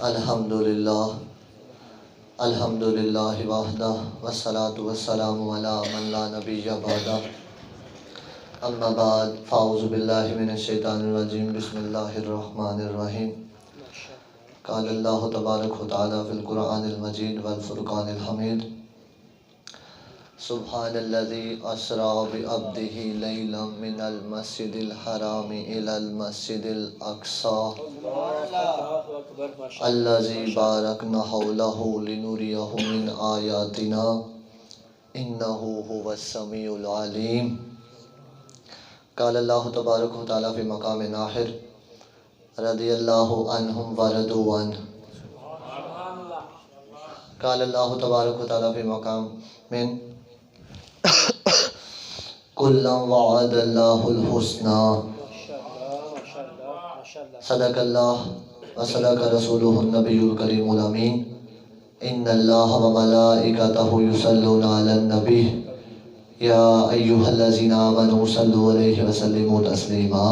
الحمدللہ الحمدللہ وحدہ والصلاة والسلام علی من لا نبی بعدہ اما بعد فاعوذ باللہ من الشیطان الرجیم بسم اللہ الرحمن الرحیم قال اللہ تبارک و تعالی فی القرآن المجید والفرقان الحمید سبحان الذی اسریٰ بعبدہ لیلا من المسجد الحرام الی المسجد الاقصی الذی بارکنا حولہ لنریہ من آیاتنا انہ هو السمیع العلیم قال اللہ تبارک و تعالی فی مقام آخر رضی اللہ عنہم ورضوا عنہ قال اللہ تبارک و تعالی فی مقام من کلا وعد اللہ الحسنى صدق اللہ وصدق رسولہ النبی الکریم الامین ان اللہ وملائکتہ یصلون علی النبی یا ایہا الذین آمنوا صلوا علیہ وسلموا تسلیما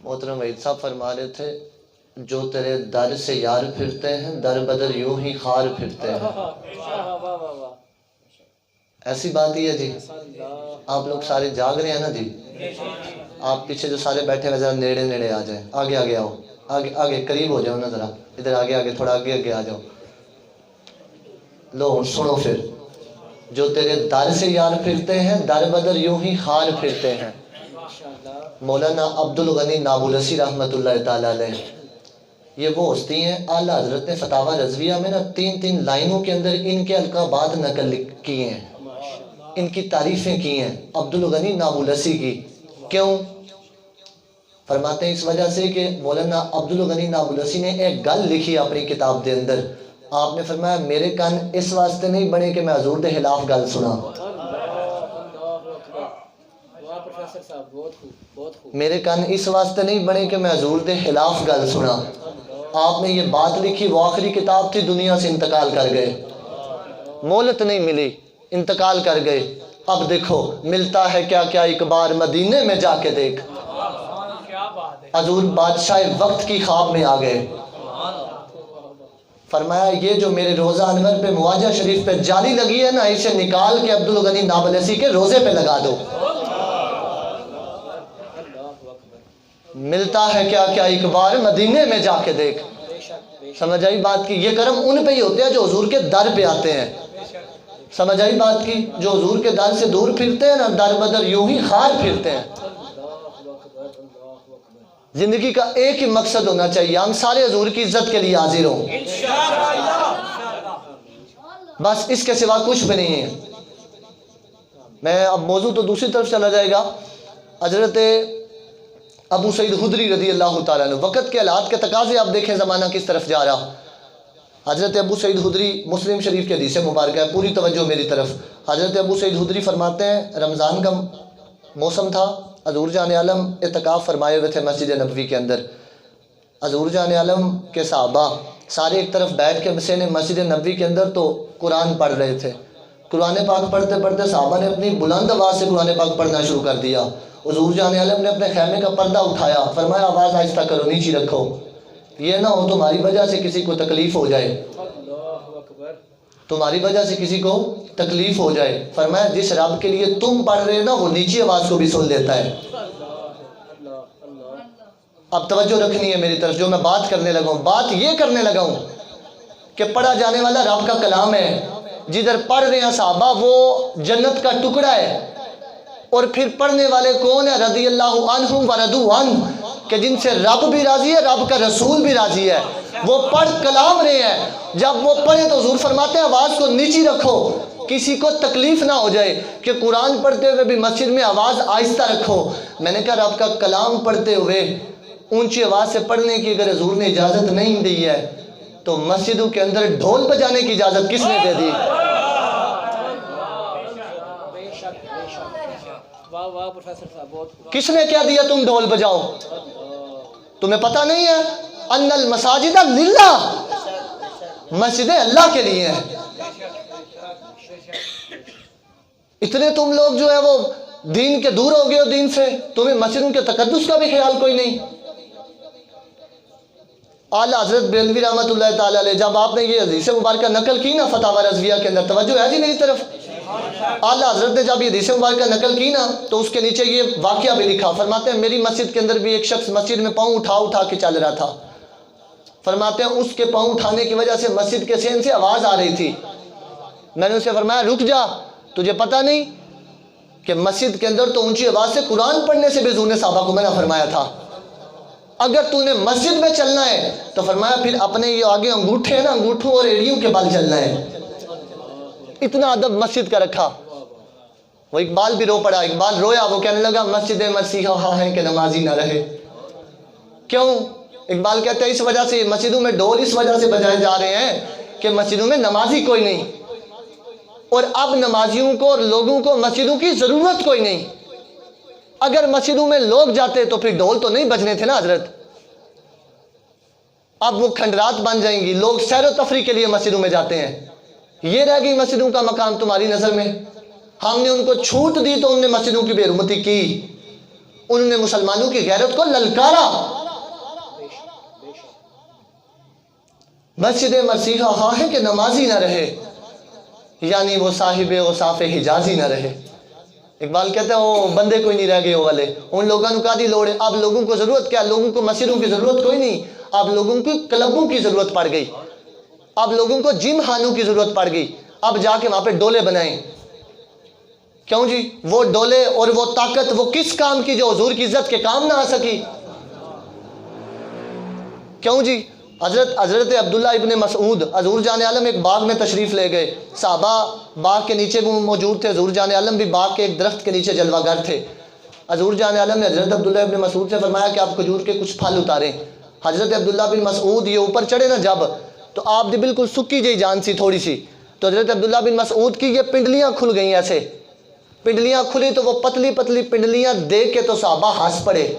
محترم وحید صاحب فرما رہے تھے جو تیرے در سے یار پھرتے ہیں در بدر یوں ہی خار پھرتے ہیں. ایسی بات ہی ہے جی. آپ لوگ سارے جاگ رہے ہیں نا جی. آپ پیچھے جو سارے بیٹھے ہوئے ذرا نیڑے نیڑے آ جائیں. آگے آگے آؤ, آگے آگے قریب ہو جاؤ نا ذرا. ادھر آگے آگے تھوڑا آگے آگے آ جاؤ. لو سنو پھر. جو تیرے در سے یار پھرتے ہیں در بدر یوں ہی خار پھرتے ہیں. مولانا عبدالغنی نابلسی رحمۃ اللہ تعالی علیہ, یہ وہ ہستی ہیں اعلیٰ حضرت نے فتاوی رضویہ میں نا 3 لائنوں کے اندر ان کے القابات نقل کیے ہیں, ان کی تعریفیں کی ہیں عبدالغنی نابلسی کی. کیوں فرماتے ہیں؟ اس وجہ سے کہ مولانا عبدالغنی نابلسی نے ایک گل لکھی اپنی کتاب دے اندر. آپ نے فرمایا میرے کان اس واسطے نہیں بنے کہ میں حضور دے خلاف گل سنا, میرے کان اس واسطے نہیں بنے کہ میں حضور دے خلاف گل سنا. آپ نے یہ بات لکھی, وہ آخری کتاب تھی, دنیا سے انتقال کر گئے, مہلت نہیں ملی, انتقال کر گئے. اب دیکھو ملتا ہے کیا کیا ایک بار مدینے میں جا کے دیکھ. حضور بادشاہ وقت کی خواب میں آ گئے. فرمایا یہ جو میرے روزہ انور پہ مواجہ شریف پہ جالی لگی ہے نا, اسے نکال کے عبدالغنی نابلسی کے روزے پہ لگا دو. ملتا ہے کیا کیا ایک بار مدینے میں جا کے دیکھ. سمجھ آئی بات کی؟ یہ کرم ان پہ ہی ہوتے ہیں جو حضور کے در پہ آتے ہیں. سمجھ آئی بات کی؟ جو حضور کے در سے دور پھرتے ہیں نا, در بدر یوں ہی خار پھرتے ہیں. زندگی کا ایک ہی مقصد ہونا چاہیے, ہم سارے حضور کی عزت کے لیے حاضر ہوں, بس اس کے سوا کچھ بھی نہیں ہے. میں اب موضوع تو دوسری طرف چلا جائے گا. حضرت ابو سعید خدری رضی اللہ تعالیٰ عنہ, وقت کے حالات کے تقاضے آپ دیکھیں زمانہ کس طرف جا رہا. حضرت ابو سعید خدری مسلم شریف کے حدیث مبارکہ ہے, پوری توجہ میری طرف. حضرت ابو سعید خدری فرماتے ہیں رمضان کا موسم تھا, حضور جان عالم اعتکاف فرمائے ہوئے تھے مسجد نبوی کے اندر. حضور جان عالم کے صحابہ سارے ایک طرف بیٹھ کے بسے نے مسجد نبوی کے اندر تو قرآن پڑھ رہے تھے. قرآن پاک پڑھتے پڑھتے صحابہ نے اپنی بلند آواز سے قرآن پاک پڑھنا شروع کر دیا. حضور جان عالم نے اپنے خیمے کا پردہ اٹھایا, فرمایا آواز آہستہ کرو, نیچی رکھو, یہ نہ ہو تمہاری وجہ سے کسی کو تکلیف ہو جائے, تمہاری وجہ سے کسی کو تکلیف ہو جائے. فرمایا جس رب کے لیے تم پڑھ رہے نا وہ نیچی آواز کو بھی سن لیتا ہے. اب توجہ رکھنی ہے میری طرف. جو میں بات کرنے لگا ہوں, بات یہ کرنے لگا ہوں کہ پڑھا جانے والا رب کا کلام ہے. جدھر پڑھ رہے ہیں صحابہ وہ جنت کا ٹکڑا ہے, اور پھر پڑھنے والے کون ہیں؟ رضی اللہ عنہم ورضوا عنہ, کہ جن سے رب بھی راضی ہے, رب کا رسول بھی راضی ہے. وہ پڑھ کلام رہے ہیں, جب وہ پڑھے تو حضور فرماتے ہیں آواز کو نیچی رکھو, کسی کو تکلیف نہ ہو جائے. کہ قرآن پڑھتے ہوئے بھی مسجد میں آواز آہستہ رکھو. میں نے کہا رب کا کلام پڑھتے ہوئے اونچی آواز سے پڑھنے کی اگر حضور نے اجازت نہیں دی ہے تو مسجدوں کے اندر ڈھول بجانے کی اجازت کس نے دے دی؟ کس نے کیا دیا تم ڈھول بجاؤ؟ تمہیں پتہ نہیں ہے ان المساجد للہ، مسجدیں اللہ کے لیے ہیں. اتنے تم لوگ جو ہے وہ دین کے دور ہو گئے ہو دین سے, تمہیں مسجدوں کے تقدس کا بھی خیال کوئی نہیں. اعلیٰ حضرت بریلوی رحمۃ اللہ تعالی علیہ جب آپ نے یہ حدیث مبارکہ نقل کی نا فتاوی رضویہ کے اندر, توجہ ہے جی میری طرف, اعلیٰ حضرت نے جب یہ حدیث مبارکہ نقل کی نا تو اس کے نیچے یہ واقعہ بھی لکھا. فرماتے ہیں میری مسجد کے اندر بھی ایک شخص مسجد میں پاؤں اٹھا کے چل رہا تھا. فرماتے ہیں اس کے پاؤں اٹھانے کی وجہ سے مسجد کے سین سے آواز آ رہی تھی. میں نے اسے فرمایا رک جا, تجھے پتہ نہیں کہ مسجد کے اندر تو اونچی آواز سے قرآن پڑھنے سے بھی حضور نے صحابہ کو منع فرمایا تھا. اگر تو نے مسجد میں چلنا ہے تو فرمایا پھر اپنے یہ آگے انگوٹھے ہیں نا, انگوٹھوں اور ایڑیوں کے بل چلنا ہے. اتنا ادب مسجد کا رکھا. وہ اقبال بھی رو پڑا, اقبال رویا, وہ کہنے لگا مسجد مسیحا ہے کہ نمازی نہ رہے. کیوں؟ اقبال کہتے ہیں اس وجہ سے مسجدوں میں ڈھول اس وجہ سے بجائے جا رہے ہیں کہ مسجدوں میں نمازی کوئی نہیں, اور اب نمازیوں کو اور لوگوں کو مسجدوں کی ضرورت کوئی نہیں. اگر مسجدوں میں لوگ جاتے تو پھر ڈھول تو نہیں بجنے تھے نا حضرت. اب وہ کھنڈرات بن جائیں گی, لوگ سیر و تفریح کے لیے مسجدوں میں جاتے ہیں. یہ رہ گئی مسجدوں کا مقام تمہاری نظر میں. ہم نے ان کو چھوٹ دی تو انہوں نے مسجدوں کی بے حرمتی کی, انہوں نے مسلمانوں کی غیرت کو للکارا. مسجد مسیحا ہاں ہے کہ نمازی نہ رہے, یعنی وہ صاحب اوصاف حجازی نہ رہے. اقبال کہتے ہیں وہ بندے کوئی نہیں رہ گئے وہ والے, ان لوگوں نے کہا دی لوڑ ہے. اب لوگوں کو ضرورت کیا؟ لوگوں کو مسجدوں کی ضرورت کوئی نہیں, اب لوگوں کی کلبوں کی ضرورت پڑ گئی, اب لوگوں کو جم خانوں کی ضرورت پڑ گئی. اب جا کے وہاں پہ ڈولے بنائیں. کیوں جی؟ وہ ڈولے اور وہ طاقت وہ کس کام کی جو حضور کی عزت کے کام نہ آ سکی؟ کیوں جی؟ حضرت عبداللہ ابن مسعود حضور جان عالم ایک باغ میں تشریف لے گئے. صحابہ باغ کے نیچے بھی موجود تھے, حضور جان عالم بھی باغ کے ایک درخت کے نیچے جلوہ گر تھے. حضور جان عالم نے حضرت عبداللہ ابن مسعود سے فرمایا کہ آپ کھجور کے کچھ پھل اتاریں. حضرت عبداللہ بن مسعود یہ اوپر چڑھے نا جب, تو آپ دی بالکل سکی جی جان سی تھوڑی سی, تو حضرت عبداللہ بن مسعود کی یہ پنڈلیاں کھل گئیں. ایسے پنڈلیاں کھلی تو وہ پتلی پتلی پنڈلیاں دیکھ کے تو صحابہ ہنس پڑے.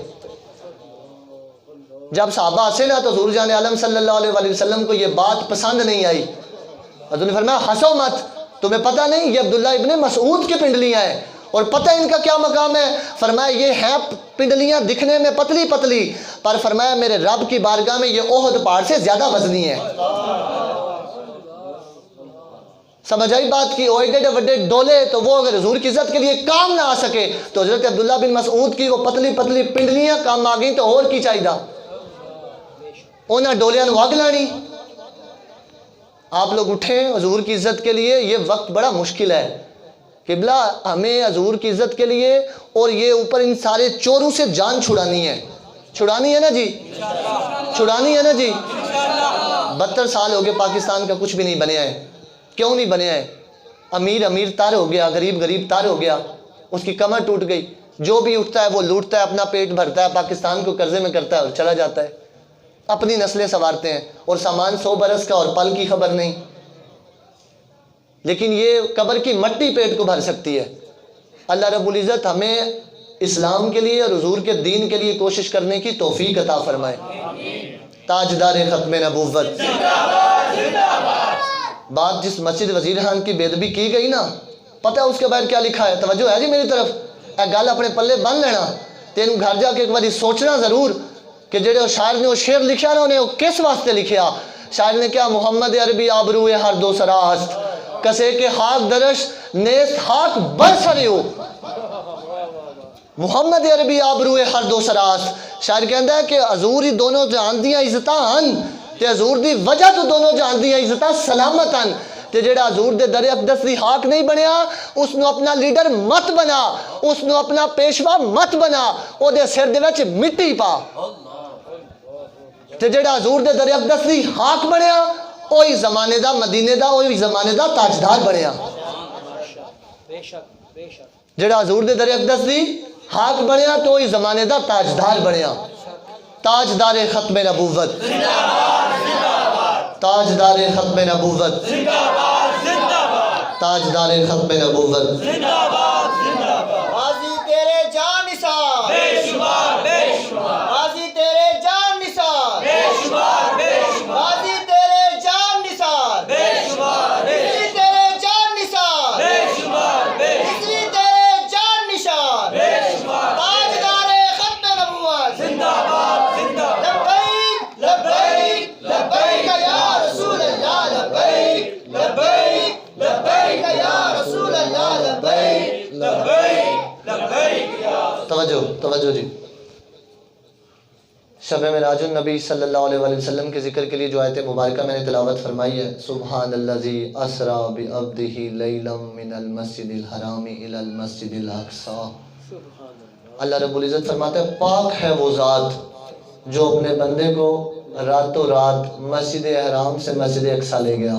جب صحابہ ہنسے نا تو حضور جان عالم صلی اللہ علیہ وسلم کو یہ بات پسند نہیں آئی. حضور نے فرمایا ہنسو مت, تمہیں پتہ نہیں یہ عبداللہ ابن مسعود کی پنڈلیاں ہیں اور پتہ ان کا کیا مقام ہے. فرمایا یہ ہیں پنڈلیاں دکھنے میں پتلی پتلی, پر فرمایا میرے رب کی بارگاہ میں یہ احد پہاڑ سے زیادہ وزنی ہے. سمجھ آئی بات کی؟ ایڈے وڈے ڈولے تو وہ اگر حضور کی عزت کے لیے کام نہ آ سکے تو حضرت عبداللہ بن مسعود کی وہ پتلی پتلی پنڈلیاں کام آ گئیں تو اور کی چاہیے انہاں ڈولیاں نو اگ لانی. آپ لوگ اٹھیں حضور کی عزت کے لیے, یہ وقت بڑا مشکل ہے. قبلہ ہمیں حضور کی عزت کے لیے اور یہ اوپر ان سارے چوروں سے جان چھڑانی ہے. چھڑانی ہے نا جی, چھڑانی ہے نا جی. 72 سال ہو گئے پاکستان کا کچھ بھی نہیں بنیا ہے. کیوں نہیں بنیا ہے؟ امیر امیر تار ہو گیا, غریب غریب تار ہو گیا, اس کی کمر ٹوٹ گئی. جو بھی اٹھتا ہے وہ لوٹتا ہے, اپنا پیٹ بھرتا ہے, پاکستان کو قرضے میں کرتا ہے اور چلا جاتا ہے. اپنی نسلیں سنوارتے ہیں اور سامان 100 برس کا اور پل کی خبر نہیں. لیکن یہ قبر کی مٹی پیٹ کو بھر سکتی ہے. اللہ رب العزت ہمیں اسلام کے لیے اور حضور کے دین کے لیے کوشش کرنے کی توفیق عطا فرمائے. تاجدار ختم نبوت. بات جس مسجد وزیر خان کی بے ادبی کی گئی نا, پتہ ہے اس کے بعد کیا لکھا ہے؟ توجہ ہے جی میری طرف؟ اے گل اپنے پلے بن لینا, تینوں گھر جا کے ایک بار سوچنا ضرور کہ جڑے شاعر نے وہ شعر لکھا نا, انہیں وہ کس واسطے لکھیا. شاعر نے کیا؟ محمد عربی آبروئے ہر دو سراست, کسے کے خاک درش نیست خاک برسریو. محمد عربی آبروئے ہر دو سراست. شاعر کہندا ہے کہ حضور ہی دونوں جہان دیاں عزتاں ہن تے حضور دی وجہ تو دونوں جہان دیاں عزتاں سلامت ہن. تے جڑا حضور دے در اقدس دی خاک نہیں بنیا اس نو اپنا لیڈر مت بنا, اس نو اپنا پیشوا مت بنا, او دے سر دے وچ مٹی پا. تے جڑا حضور دے در اقدس دی خاک بنیا وہی زمانے دا مدینے دا وہی زمانے دا تاجدار بنیا. جڑا حضور دے در اقدس دی خاک بنیا تو وہی زمانے دا تاجدار بنیا. تاجدار ختم نبوت, تاجدار ختم نبوت, تاجدار ختم نبوت. غازی تیرے جان نثار بے شمار بے شمار, غازی تیرے جان نثار بے شمار بے شمار, غازی تیرے جان نثار توجہ جی. شب معراج النبی صلی اللہ علیہ وآلہ وسلم کے ذکر کے لیے جو آیت مبارکہ میں نے تلاوت فرمائی ہے، سبحان الذی اسری بعبدہ لیلا من المسجد الحرام الی المسجد الاقصی. اللہ رب العزت فرماتا ہے پاک ہے وہ ذات جو اپنے بندے کو راتوں رات مسجد حرام سے مسجد اقصی لے گیا.